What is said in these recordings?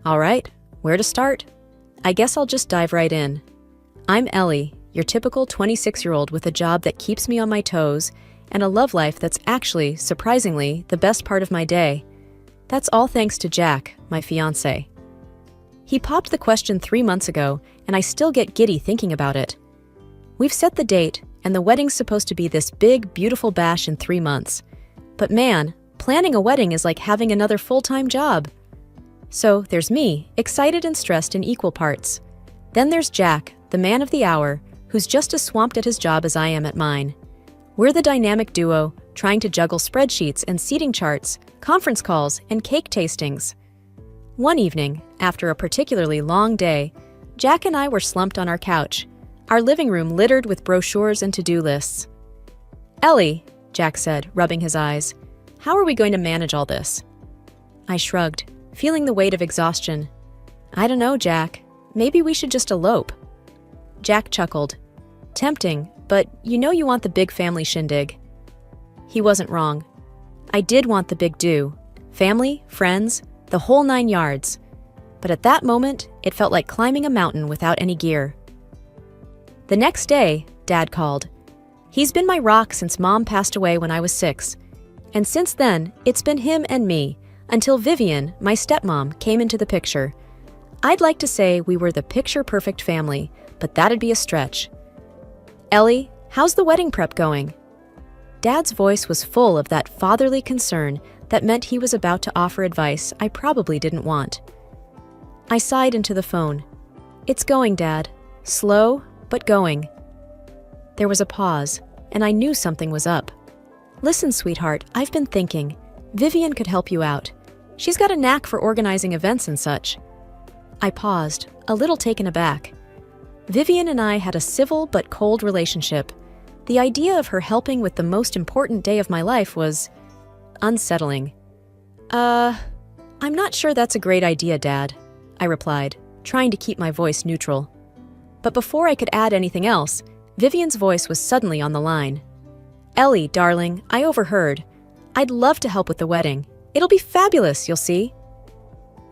All right, where to start? I guess I'll just dive right in. I'm Ellie, your typical 26-year-old with a job that keeps me on my toes and a love life that's actually, surprisingly, the best part of my day. That's all thanks to Jack, my fiancé. He popped the question 3 months ago, and I still get giddy thinking about it. We've set the date, and the wedding's supposed to be this big, beautiful bash in 3 months. But man, planning a wedding is like having another full-time job. So there's me, excited and stressed in equal parts. Then there's Jack, the man of the hour, who's just as swamped at his job as I am at mine. We're the dynamic duo, trying to juggle spreadsheets and seating charts, conference calls, and cake tastings. One evening, after a particularly long day, Jack and I were slumped on our couch, our living room littered with brochures and to-do lists. "Ellie," Jack said, rubbing his eyes, "how are we going to manage all this?" I shrugged, feeling the weight of exhaustion. "I don't know, Jack. Maybe we should just elope." Jack chuckled. "Tempting, but you know you want the big family shindig." He wasn't wrong. I did want the big do. Family, friends, the whole 9 yards. But at that moment, it felt like climbing a mountain without any gear. The next day, Dad called. He's been my rock since Mom passed away when I was 6. And since then, it's been him and me, until Vivian, my stepmom, came into the picture. I'd like to say we were the picture-perfect family, but that'd be a stretch. "Ellie, how's the wedding prep going?" Dad's voice was full of that fatherly concern that meant he was about to offer advice I probably didn't want. I sighed into the phone. "It's going, Dad. Slow, but going." There was a pause, and I knew something was up. "Listen, sweetheart, I've been thinking. Vivian could help you out. She's got a knack for organizing events and such." I paused, a little taken aback. Vivian and I had a civil but cold relationship. The idea of her helping with the most important day of my life was unsettling. I'm not sure that's a great idea, Dad," I replied, trying to keep my voice neutral. But before I could add anything else, Vivian's voice was suddenly on the line. "Ellie, darling, I overheard. I'd love to help with the wedding. It'll be fabulous, you'll see."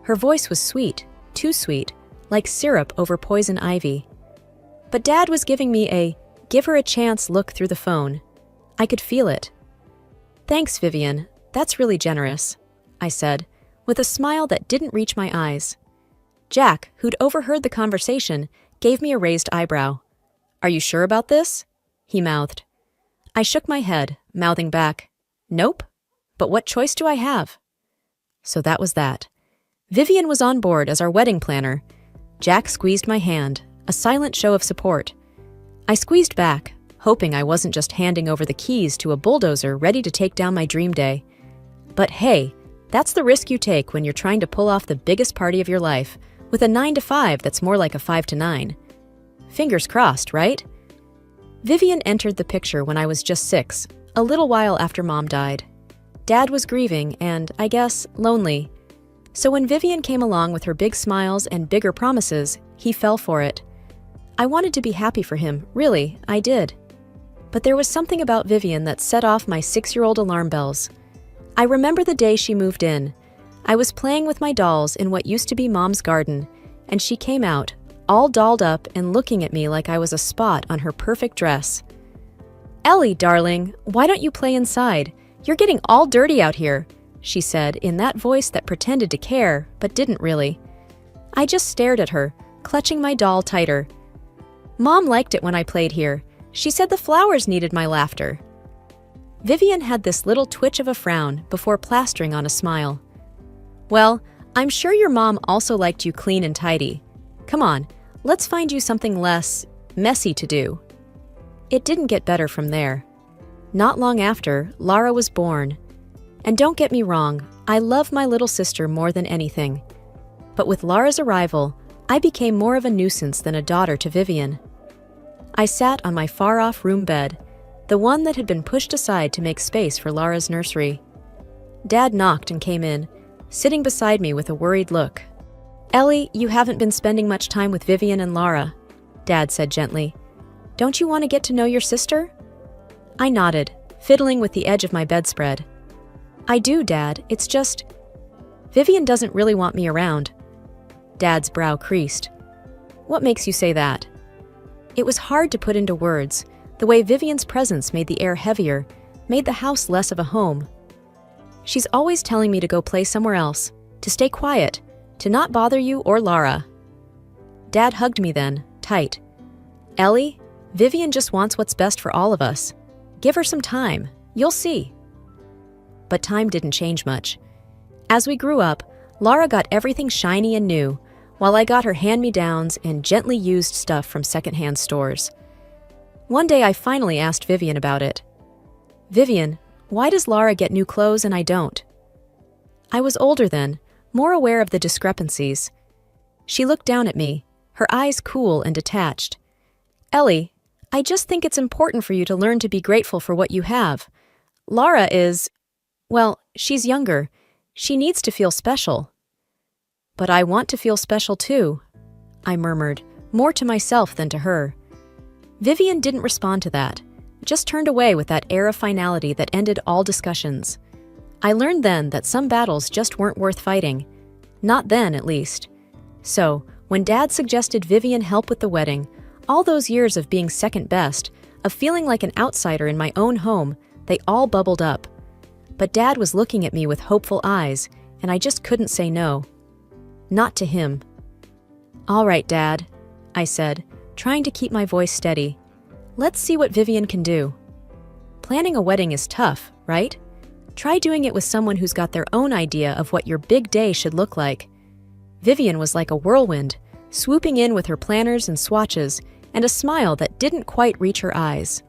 Her voice was sweet, too sweet, like syrup over poison ivy. But Dad was giving me a give her a chance look through the phone. I could feel it. "Thanks, Vivian. That's really generous," I said, with a smile that didn't reach my eyes. Jack, who'd overheard the conversation, gave me a raised eyebrow. "Are you sure about this?" he mouthed. I shook my head, mouthing back, "Nope, but what choice do I have?" So that was that. Vivian was on board as our wedding planner. Jack squeezed my hand, a silent show of support. I squeezed back, hoping I wasn't just handing over the keys to a bulldozer ready to take down my dream day. But hey, that's the risk you take when you're trying to pull off the biggest party of your life, with a 9 to 5 that's more like a 5 to 9. Fingers crossed, right? Vivian entered the picture when I was just 6, a little while after Mom died. Dad was grieving and, I guess, lonely. So when Vivian came along with her big smiles and bigger promises, he fell for it. I wanted to be happy for him, really, I did. But there was something about Vivian that set off my 6-year-old alarm bells. I remember the day she moved in. I was playing with my dolls in what used to be Mom's garden, and she came out, all dolled up and looking at me like I was a spot on her perfect dress. "Ellie, darling, why don't you play inside? You're getting all dirty out here," she said in that voice that pretended to care, but didn't really. I just stared at her, clutching my doll tighter. "Mom liked it when I played here. She said the flowers needed my laughter." Vivian had this little twitch of a frown before plastering on a smile. "Well, I'm sure your mom also liked you clean and tidy. Come on, let's find you something less messy to do." It didn't get better from there. Not long after, Lara was born. And don't get me wrong, I love my little sister more than anything. But with Lara's arrival, I became more of a nuisance than a daughter to Vivian. I sat on my far-off room bed, the one that had been pushed aside to make space for Lara's nursery. Dad knocked and came in, sitting beside me with a worried look. "Ellie, you haven't been spending much time with Vivian and Lara," Dad said gently. "Don't you want to get to know your sister?" I nodded, fiddling with the edge of my bedspread. "I do, Dad. It's just Vivian doesn't really want me around." Dad's brow creased. What makes you say that? It was hard to put into words. The way Vivian's presence made the air heavier, made the house less of a home. She's always telling me to go play somewhere else, to stay quiet, to not bother you or Lara. Dad hugged me then, tight. Ellie, Vivian just wants what's best for all of us. Give her some time, you'll see. But time didn't change much. As we grew up, Lara got everything shiny and new, while I got her hand-me-downs and gently used stuff from secondhand stores. One day I finally asked Vivian about it. Vivian, why does Lara get new clothes and I don't? I was older then, more aware of the discrepancies. She looked down at me, her eyes cool and detached. Ellie, I just think it's important for you to learn to be grateful for what you have. Lara is, well, she's younger. She needs to feel special. But I want to feel special too, I murmured, more to myself than to her. Vivian didn't respond to that, just turned away with that air of finality that ended all discussions. I learned then that some battles just weren't worth fighting. Not then, at least. So, when Dad suggested Vivian help with the wedding, all those years of being second best, of feeling like an outsider in my own home, they all bubbled up. But Dad was looking at me with hopeful eyes, and I just couldn't say no. Not to him. All right, Dad, I said, trying to keep my voice steady. Let's see what Vivian can do. Planning a wedding is tough, right? Try doing it with someone who's got their own idea of what your big day should look like. Vivian was like a whirlwind, swooping in with her planners and swatches, and a smile that didn't quite reach her eyes.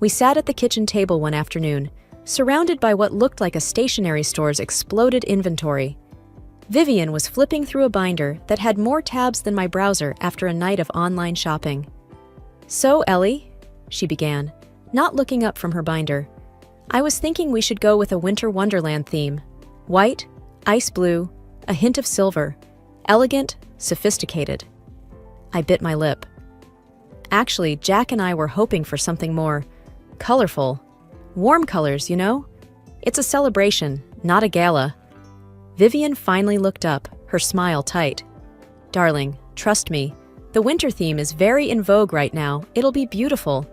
We sat at the kitchen table one afternoon, surrounded by what looked like a stationery store's exploded inventory. Vivian was flipping through a binder that had more tabs than my browser after a night of online shopping. So, Ellie, she began, not looking up from her binder, I was thinking we should go with a winter wonderland theme. White, ice blue, a hint of silver, elegant, sophisticated. I bit my lip. Actually, Jack and I were hoping for something more colorful. Warm colors, you know? It's a celebration, not a gala. Vivian finally looked up, her smile tight. Darling, trust me, the winter theme is very in vogue right now. It'll be beautiful.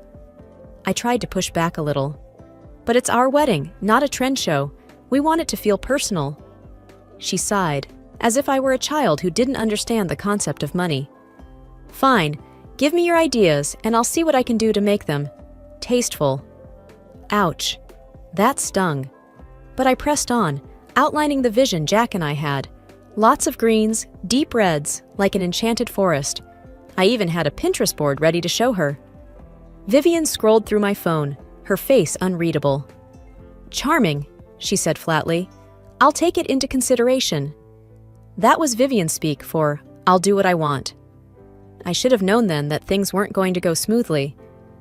I tried to push back a little. But it's our wedding, not a trend show. We want it to feel personal. She sighed, as if I were a child who didn't understand the concept of money. Fine, give me your ideas, and I'll see what I can do to make them tasteful. Ouch. That stung. But I pressed on, outlining the vision Jack and I had. Lots of greens, deep reds, like an enchanted forest. I even had a Pinterest board ready to show her. Vivian scrolled through my phone, her face unreadable. Charming, she said flatly. I'll take it into consideration. That was Vivian speak for, I'll do what I want. I should have known then that things weren't going to go smoothly.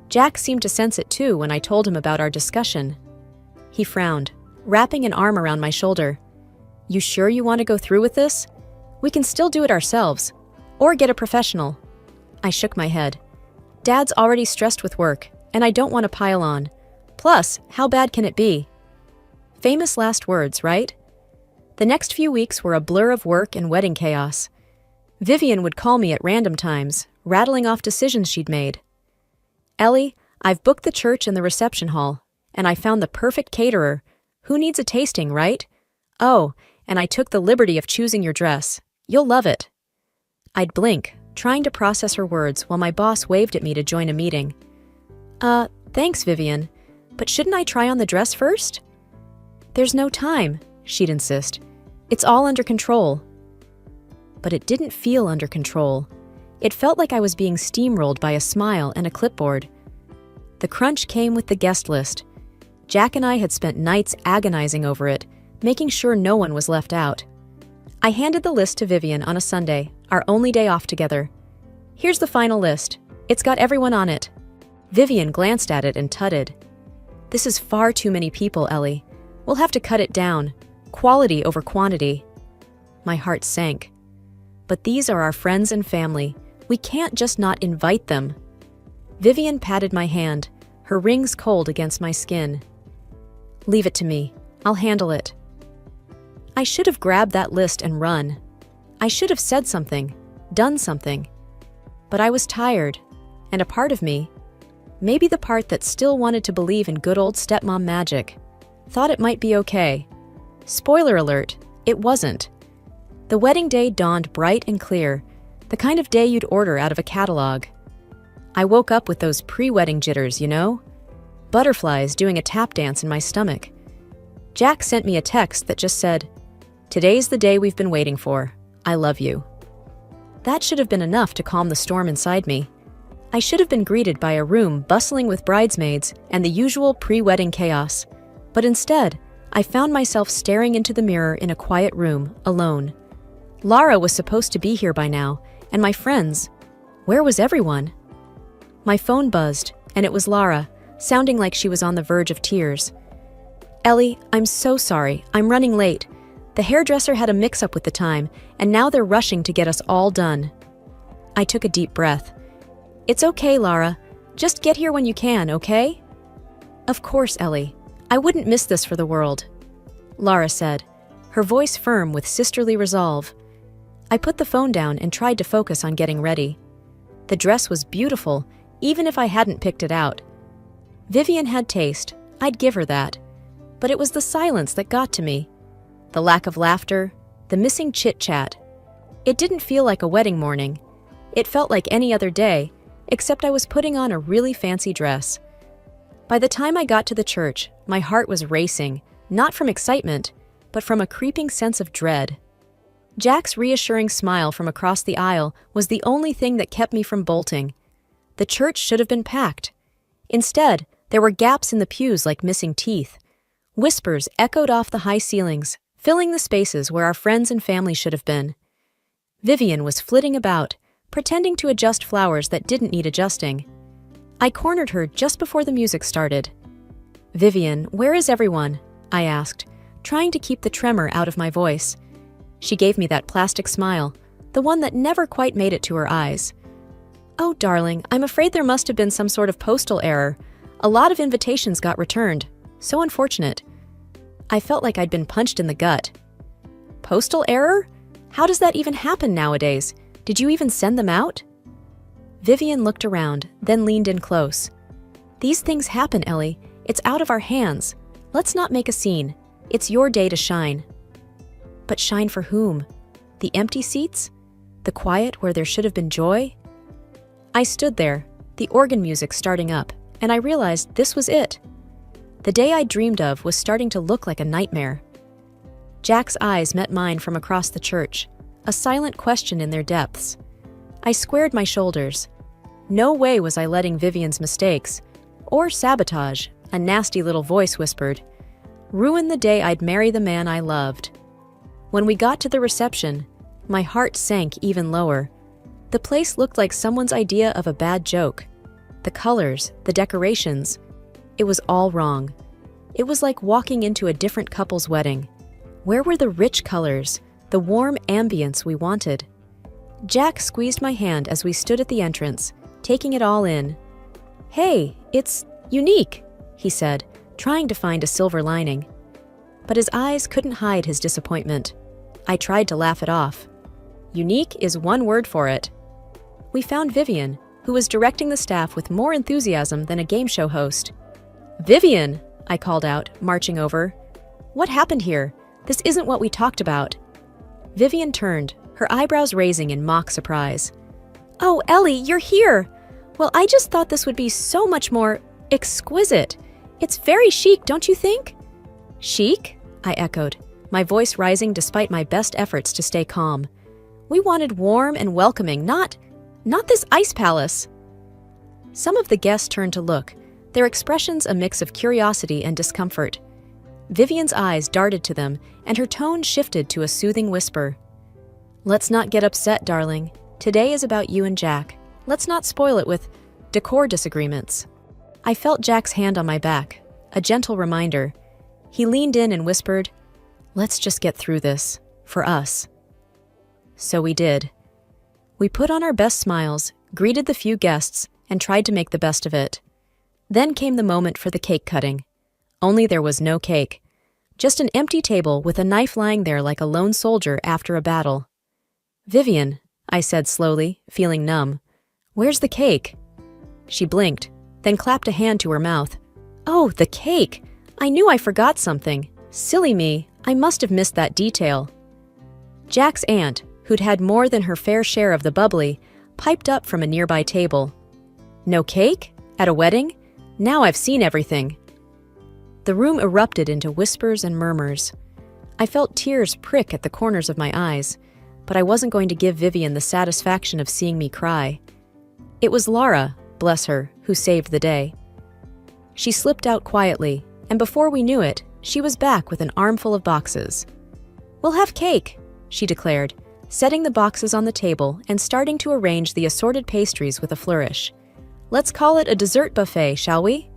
Jack seemed to sense it too when I told him about our discussion. He frowned, wrapping an arm around my shoulder. You sure you want to go through with this? We can still do it ourselves, or get a professional. I shook my head. Dad's already stressed with work, and I don't want to pile on. Plus, how bad can it be? Famous last words, right? The next few weeks were a blur of work and wedding chaos. Vivian would call me at random times, rattling off decisions she'd made. Ellie, I've booked the church and the reception hall, and I found the perfect caterer. Who needs a tasting, right? Oh, and I took the liberty of choosing your dress. You'll love it. I'd blink, trying to process her words while my boss waved at me to join a meeting. Thanks, Vivian, but shouldn't I try on the dress first? There's no time, she'd insist. It's all under control. But it didn't feel under control. It felt like I was being steamrolled by a smile and a clipboard. The crunch came with the guest list. Jack and I had spent nights agonizing over it, making sure no one was left out. I handed the list to Vivian on a Sunday, our only day off together. Here's the final list. It's got everyone on it. Vivian glanced at it and tutted. This is far too many people, Ellie. We'll have to cut it down. Quality over quantity. My heart sank. But these are our friends and family. We can't just not invite them. Vivian patted my hand, her rings cold against my skin. Leave it to me. I'll handle it. I should have grabbed that list and run. I should have said something, done something. But I was tired, and a part of me, maybe the part that still wanted to believe in good old stepmom magic, thought it might be okay. Spoiler alert, it wasn't. The wedding day dawned bright and clear, the kind of day you'd order out of a catalog. I woke up with those pre-wedding jitters, you know? Butterflies doing a tap dance in my stomach. Jack sent me a text that just said, "Today's the day we've been waiting for. I love you." That should have been enough to calm the storm inside me. I should have been greeted by a room bustling with bridesmaids and the usual pre-wedding chaos. But instead, I found myself staring into the mirror in a quiet room, alone. Lara was supposed to be here by now, and my friends. Where was everyone? My phone buzzed, and it was Lara, sounding like she was on the verge of tears. "Ellie, I'm so sorry. I'm running late. The hairdresser had a mix-up with the time, and now they're rushing to get us all done." I took a deep breath. "It's okay, Lara. Just get here when you can, okay?" "Of course, Ellie. I wouldn't miss this for the world," Lara said, her voice firm with sisterly resolve. I put the phone down and tried to focus on getting ready. The dress was beautiful, even if I hadn't picked it out. Vivian had taste, I'd give her that. But it was the silence that got to me. The lack of laughter, the missing chit-chat. It didn't feel like a wedding morning. It felt like any other day, except I was putting on a really fancy dress. By the time I got to the church, my heart was racing, not from excitement, but from a creeping sense of dread. Jack's reassuring smile from across the aisle was the only thing that kept me from bolting. The church should have been packed. Instead, there were gaps in the pews like missing teeth. Whispers echoed off the high ceilings, filling the spaces where our friends and family should have been. Vivian was flitting about, pretending to adjust flowers that didn't need adjusting. I cornered her just before the music started. "Vivian, where is everyone?" I asked, trying to keep the tremor out of my voice. She gave me that plastic smile, the one that never quite made it to her eyes. "Oh, darling, I'm afraid there must have been some sort of postal error. A lot of invitations got returned. So unfortunate." I felt like I'd been punched in the gut. "Postal error? How does that even happen nowadays? Did you even send them out?" Vivian looked around, then leaned in close. "These things happen, Ellie. It's out of our hands. Let's not make a scene. It's your day to shine." But shine for whom? The empty seats? The quiet where there should have been joy? I stood there, the organ music starting up, and I realized this was it. The day I dreamed of was starting to look like a nightmare. Jack's eyes met mine from across the church, a silent question in their depths. I squared my shoulders. No way was I letting Vivian's mistakes, or sabotage, a nasty little voice whispered, ruin the day I'd marry the man I loved. When we got to the reception, my heart sank even lower. The place looked like someone's idea of a bad joke. The colors, the decorations, it was all wrong. It was like walking into a different couple's wedding. Where were the rich colors, the warm ambience we wanted? Jack squeezed my hand as we stood at the entrance, taking it all in. "Hey, it's unique," he said, trying to find a silver lining. But his eyes couldn't hide his disappointment. I tried to laugh it off. Unique is one word for it. We found Vivian, who was directing the staff with more enthusiasm than a game show host. "Vivian!" I called out, marching over. "What happened here? This isn't what we talked about." Vivian turned, her eyebrows raising in mock surprise. "Oh, Ellie, you're here! Well, I just thought this would be so much more exquisite. It's very chic, don't you think?" "Chic?" I echoed, my voice rising despite my best efforts to stay calm. "We wanted warm and welcoming, not this ice palace." Some of the guests turned to look, their expressions a mix of curiosity and discomfort. Vivian's eyes darted to them, and her tone shifted to a soothing whisper. "Let's not get upset, darling. Today is about you and Jack. Let's not spoil it with decor disagreements." I felt Jack's hand on my back, a gentle reminder. He leaned in and whispered, "Let's just get through this, for us." So we did. We put on our best smiles, greeted the few guests, and tried to make the best of it. Then came the moment for the cake cutting. Only there was no cake. Just an empty table with a knife lying there like a lone soldier after a battle. "Vivian," I said slowly, feeling numb. "Where's the cake?" She blinked, then clapped a hand to her mouth. "Oh, the cake! I knew I forgot something. Silly me, I must have missed that detail." Jack's aunt, who'd had more than her fair share of the bubbly, piped up from a nearby table. "No cake? At a wedding? Now I've seen everything." The room erupted into whispers and murmurs. I felt tears prick at the corners of my eyes, but I wasn't going to give Vivian the satisfaction of seeing me cry. It was Laura, bless her, who saved the day. She slipped out quietly, and before we knew it, she was back with an armful of boxes. "We'll have cake," she declared, setting the boxes on the table and starting to arrange the assorted pastries with a flourish. "Let's call it a dessert buffet, shall we?"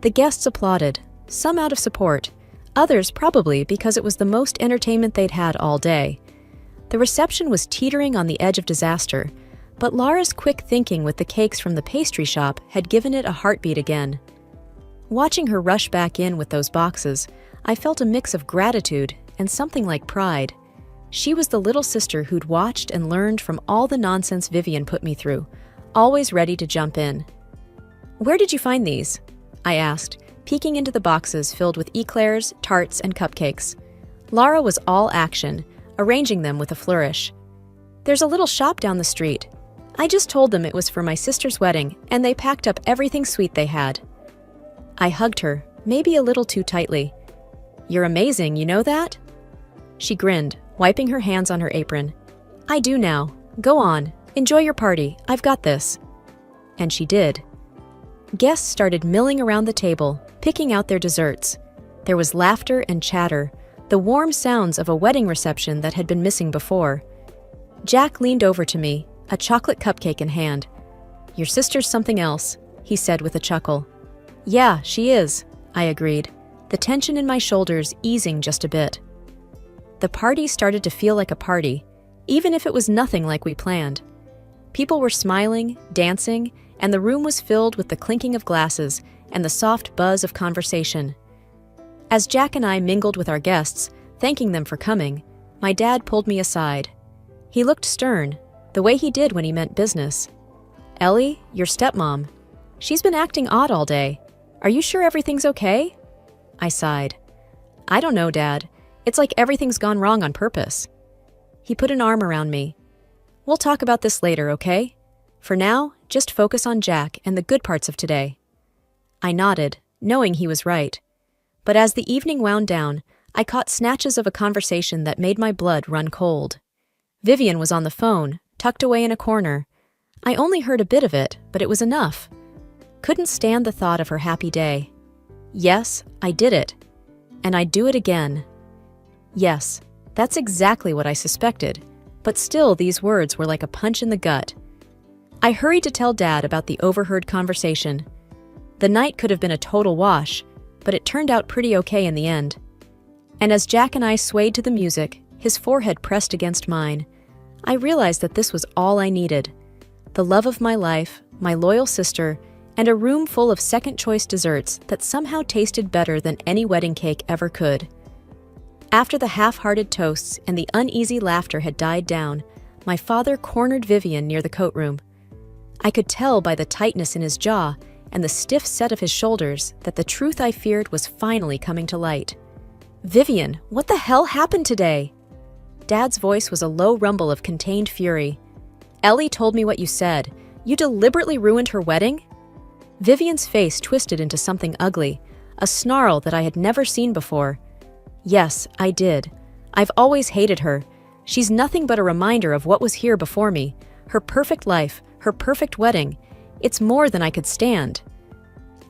The guests applauded, some out of support, others probably because it was the most entertainment they'd had all day. The reception was teetering on the edge of disaster, but Laura's quick thinking with the cakes from the pastry shop had given it a heartbeat again. Watching her rush back in with those boxes, I felt a mix of gratitude and something like pride. She was the little sister who'd watched and learned from all the nonsense Vivian put me through, always ready to jump in. "Where did you find these?" I asked, peeking into the boxes filled with eclairs, tarts, and cupcakes. Laura was all action, arranging them with a flourish. "There's a little shop down the street. I just told them it was for my sister's wedding, and they packed up everything sweet they had." I hugged her, maybe a little too tightly. "You're amazing, you know that?" She grinned, wiping her hands on her apron. "I do now. Go on. Enjoy your party. I've got this." And she did. Guests started milling around the table, picking out their desserts. There was laughter and chatter, the warm sounds of a wedding reception that had been missing before. Jack leaned over to me, a chocolate cupcake in hand. "Your sister's something else," he said with a chuckle. "Yeah, she is," I agreed, the tension in my shoulders easing just a bit. The party started to feel like a party, even if it was nothing like we planned. People were smiling, dancing, and the room was filled with the clinking of glasses and the soft buzz of conversation. As Jack and I mingled with our guests, thanking them for coming, my dad pulled me aside. He looked stern, the way he did when he meant business. "Ellie, your stepmom. She's been acting odd all day. Are you sure everything's okay?" I sighed. "I don't know, Dad. It's like everything's gone wrong on purpose." He put an arm around me. "We'll talk about this later, okay? For now, just focus on Jack and the good parts of today." I nodded, knowing he was right. But as the evening wound down, I caught snatches of a conversation that made my blood run cold. Vivian was on the phone, tucked away in a corner. I only heard a bit of it, but it was enough. Couldn't stand the thought of her happy day. Yes, I did it. And I'd do it again. Yes, that's exactly what I suspected, but still these words were like a punch in the gut. I hurried to tell Dad about the overheard conversation. The night could have been a total wash, but it turned out pretty okay in the end. And as Jack and I swayed to the music, his forehead pressed against mine, I realized that this was all I needed. The love of my life, my loyal sister, and a room full of second-choice desserts that somehow tasted better than any wedding cake ever could. After the half-hearted toasts and the uneasy laughter had died down, my father cornered Vivian near the coat room. I could tell by the tightness in his jaw and the stiff set of his shoulders that the truth I feared was finally coming to light. "Vivian, what the hell happened today?" Dad's voice was a low rumble of contained fury. "Ellie told me what you said. You deliberately ruined her wedding?" Vivian's face twisted into something ugly, a snarl that I had never seen before. "Yes, I did. I've always hated her. She's nothing but a reminder of what was here before me. Her perfect life, her perfect wedding. It's more than I could stand."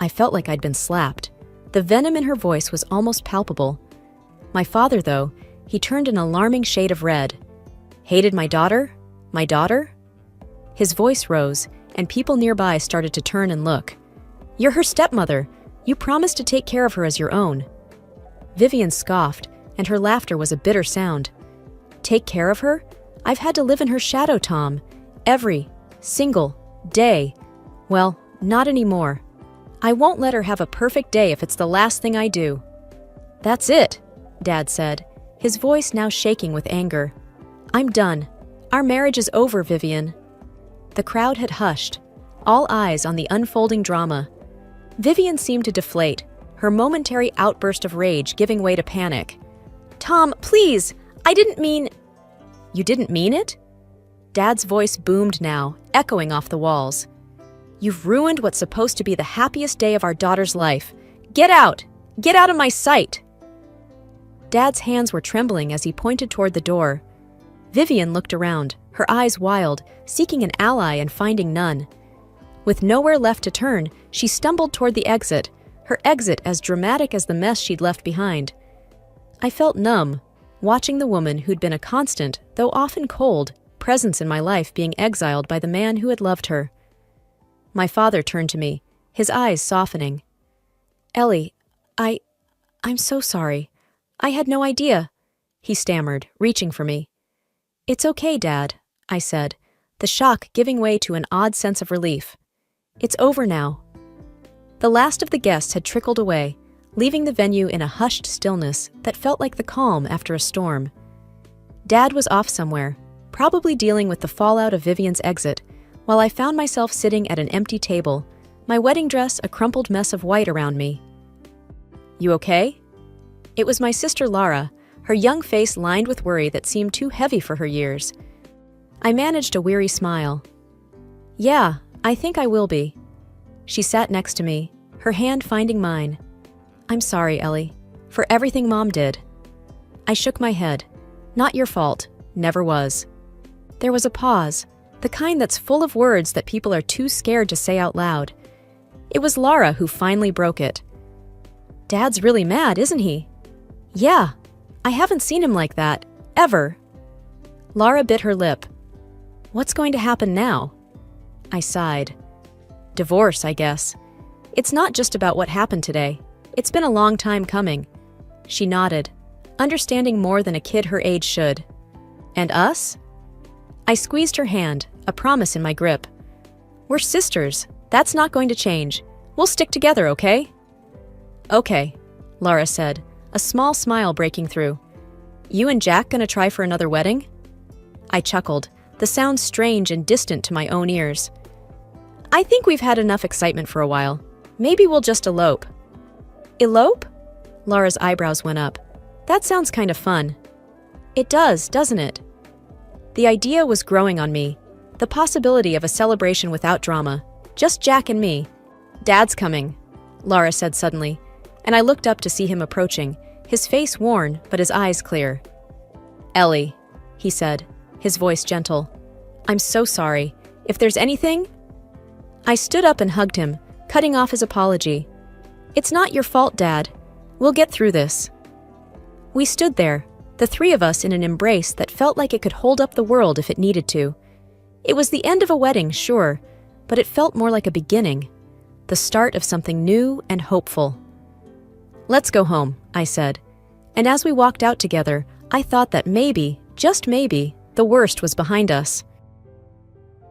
I felt like I'd been slapped. The venom in her voice was almost palpable. My father, though, he turned an alarming shade of red. "Hated my daughter? My daughter?" His voice rose, and people nearby started to turn and look. "You're her stepmother. You promised to take care of her as your own." Vivian scoffed, and her laughter was a bitter sound. "Take care of her? I've had to live in her shadow, Tom. Every single day. Well, not anymore. I won't let her have a perfect day if it's the last thing I do." "That's it," Dad said, his voice now shaking with anger. "I'm done. Our marriage is over, Vivian." The crowd had hushed, all eyes on the unfolding drama. Vivian seemed to deflate, her momentary outburst of rage giving way to panic. "Tom, please! I didn't mean—" "You didn't mean it?" Dad's voice boomed now, echoing off the walls. "You've ruined what's supposed to be the happiest day of our daughter's life. Get out! Get out of my sight!" Dad's hands were trembling as he pointed toward the door. Vivian looked around, her eyes wild, seeking an ally and finding none. With nowhere left to turn, she stumbled toward the exit, her exit as dramatic as the mess she'd left behind. I felt numb, watching the woman who'd been a constant, though often cold, presence in my life being exiled by the man who had loved her. My father turned to me, his eyes softening. "Ellie, I'm so sorry. I had no idea," he stammered, reaching for me. "It's okay, Dad," I said, the shock giving way to an odd sense of relief. "It's over now." The last of the guests had trickled away, leaving the venue in a hushed stillness that felt like the calm after a storm. Dad was off somewhere, probably dealing with the fallout of Vivian's exit, while I found myself sitting at an empty table, my wedding dress a crumpled mess of white around me. "You okay?" It was my sister Lara, her young face lined with worry that seemed too heavy for her years. I managed a weary smile. "Yeah, I think I will be." She sat next to me, her hand finding mine. "I'm sorry, Ellie, for everything Mom did." I shook my head. "Not your fault. Never was." There was a pause, the kind that's full of words that people are too scared to say out loud. It was Lara who finally broke it. "Dad's really mad, isn't he?" "Yeah. I haven't seen him like that, ever." Lara bit her lip. "What's going to happen now?" I sighed. "Divorce, I guess. It's not just about what happened today. It's been a long time coming." She nodded, understanding more than a kid her age should. "And us?" I squeezed her hand, a promise in my grip. "We're sisters. That's not going to change. We'll stick together, okay?" "Okay," Lara said, a small smile breaking through. "You and Jack gonna try for another wedding?" I chuckled, the sound strange and distant to my own ears. "I think we've had enough excitement for a while. Maybe we'll just elope." "Elope?" Lara's eyebrows went up. "That sounds kind of fun." "It does, doesn't it?" The idea was growing on me, the possibility of a celebration without drama, just Jack and me. "Dad's coming," Lara said suddenly, and I looked up to see him approaching, his face worn but his eyes clear. "Ellie," he said, his voice gentle. "I'm so sorry. If there's anything—" I stood up and hugged him, cutting off his apology. "It's not your fault, Dad. We'll get through this." We stood there, the three of us in an embrace that felt like it could hold up the world if it needed to. It was the end of a wedding, sure, but it felt more like a beginning, the start of something new and hopeful. "Let's go home," I said, and as we walked out together, I thought that maybe, just maybe, the worst was behind us.